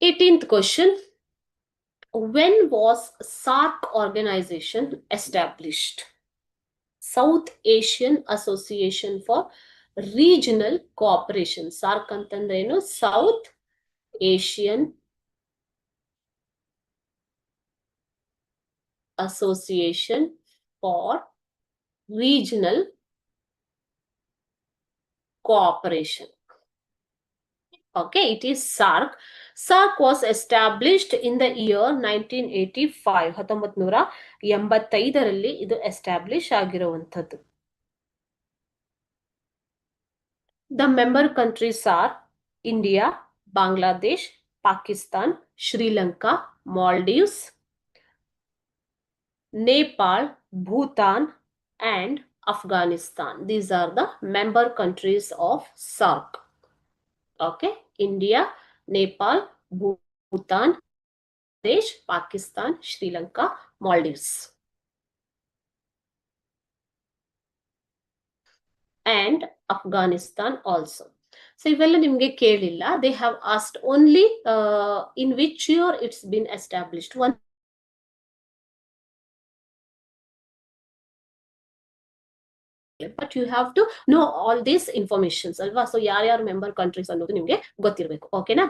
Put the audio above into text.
18th question. When was SARC organization established? South Asian Association for Regional Cooperation. SARC ಅಂತಂದ್ರೆ ಏನು? South Asian Association for Regional Cooperation. Okay, it is SARC. SARC was established in the year 1985. 1985ರಲ್ಲಿ ಇದು establish ಆಗಿರುವಂಥದ್ದು. The member countries are India, Bangladesh, Pakistan, Sri Lanka, Maldives, Nepal, Bhutan, and Afghanistan. These are the member countries of SARC. Okay, India, Nepal, Bhutan, Bangladesh, Pakistan, Sri Lanka, Maldives. And Afghanistan also. So ಇವೆಲ್ಲ ನಿಮಗೆ ಕೇಳಿಲ್ಲ. They have asked only in which year it's been established. One, but you have to know all these informations ಅಲ್ವಾ. So ಯಾರ್ಯಾರು member countries ಅನ್ನೋದು ನಿಮಗೆ ಗೊತ್ತಿರಬೇಕು. ಓಕೆನಾ?